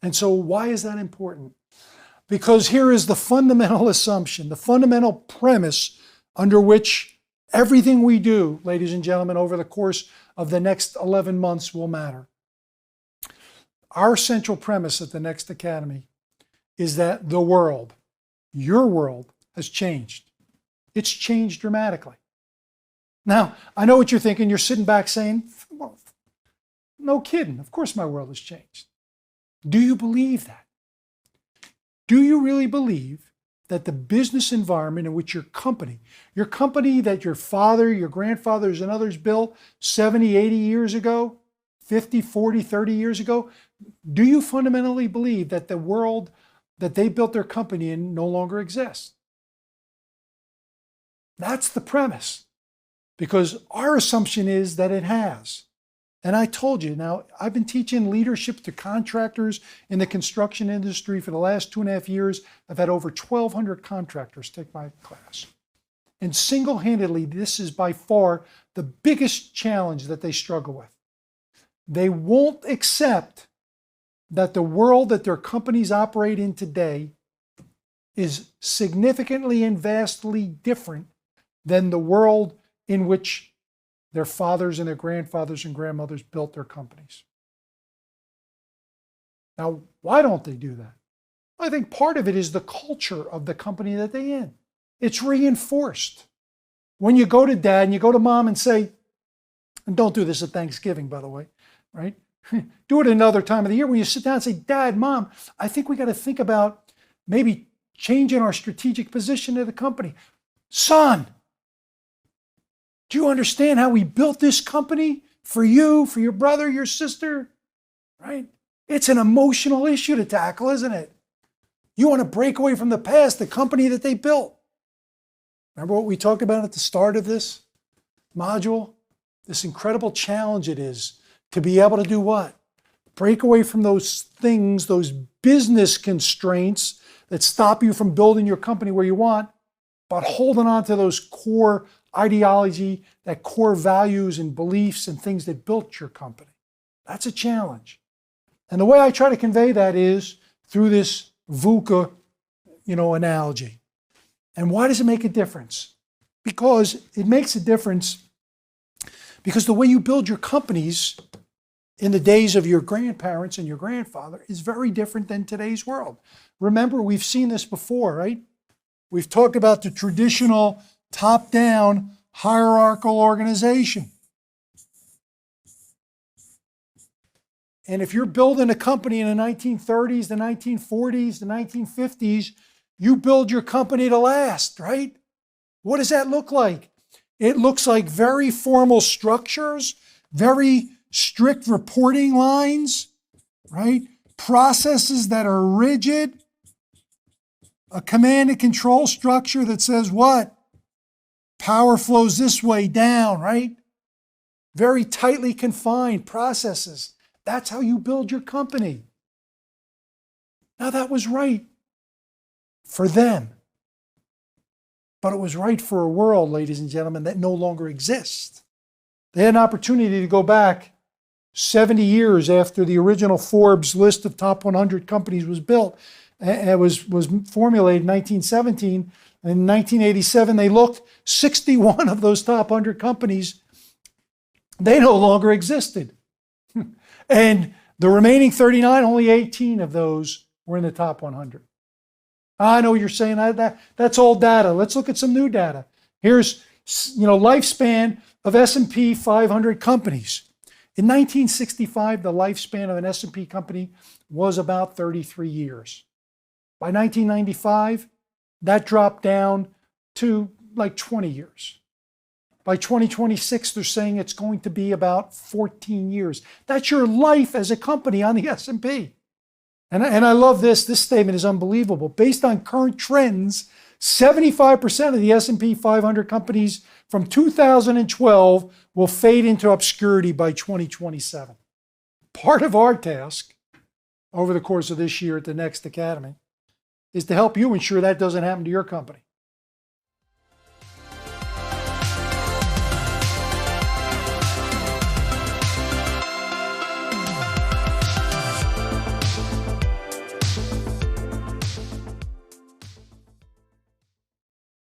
And so why is that important? Because here is the fundamental assumption, the fundamental premise under which everything we do, ladies and gentlemen, over the course of the next 11 months will matter. Our central premise at the Next Academy is that the world, your world, has changed. It's changed dramatically. Now, I know what you're thinking. You're sitting back saying, well, no kidding. Of course my world has changed. Do you believe that? Do you really believe that the business environment in which your company that your father, your grandfathers, and others built 70, 80 years ago, 50, 40, 30 years ago, do you fundamentally believe that the world that they built their company in no longer exists? That's the premise, because our assumption is that it has. And I told you, now I've been teaching leadership to contractors in the construction industry for the last 2.5 years. I've had over 1,200 contractors take my class. And single-handedly, this is by far the biggest challenge that they struggle with. They won't accept that the world that their companies operate in today is significantly and vastly different than the world in which their fathers and their grandfathers and grandmothers built their companies. Now, why don't they do that? I think part of it is the culture of the company that they're in. It's reinforced. When you go to dad and you go to mom and say, and don't do this at Thanksgiving, by the way, right? Do it another time of the year when you sit down and say, Dad, Mom, I think we got to think about maybe changing our strategic position of the company. Son, do you understand how we built this company for you, for your brother, your sister, right? It's an emotional issue to tackle, isn't it? You want to break away from the past, the company that they built. Remember what we talked about at the start of this module? This incredible challenge it is to be able to do what? Break away from those things, those business constraints that stop you from building your company where you want, but holding on to those core ideology, that core values and beliefs and things that built your company. That's a challenge. And the way I try to convey that is through this VUCA, analogy. And why does it make a difference? Because it makes a difference because the way you build your companies in the days of your grandparents and your grandfather is very different than today's world. Remember, we've seen this before, right? We've talked about the traditional top-down hierarchical organization. And if you're building a company in the 1930s, the 1940s, the 1950s, you build your company to last, right? What does that look like? It looks like very formal structures, very strict reporting lines, right? Processes that are rigid, a command and control structure that says what? Power flows this way down, right? Very tightly confined processes. That's how you build your company. Now that was right for them. But it was right for a world, ladies and gentlemen, that no longer exists. They had an opportunity to go back 70 years after the original Forbes list of top 100 companies was built. It was formulated in 1917. In 1987, they looked, 61 of those top 100 companies, they no longer existed. And the remaining 39, only 18 of those were in the top 100. I know you're saying that's old data. Let's look at some new data. Here's, lifespan of S&P 500 companies. In 1965, the lifespan of an S&P company was about 33 years. By 1995, that dropped down to like 20 years. By 2026, they're saying it's going to be about 14 years. That's your life as a company on the S&P. And I love this. This statement is unbelievable. Based on current trends, 75% of the S&P 500 companies from 2012 will fade into obscurity by 2027. Part of our task over the course of this year at the Next Academy is to help you ensure that doesn't happen to your company.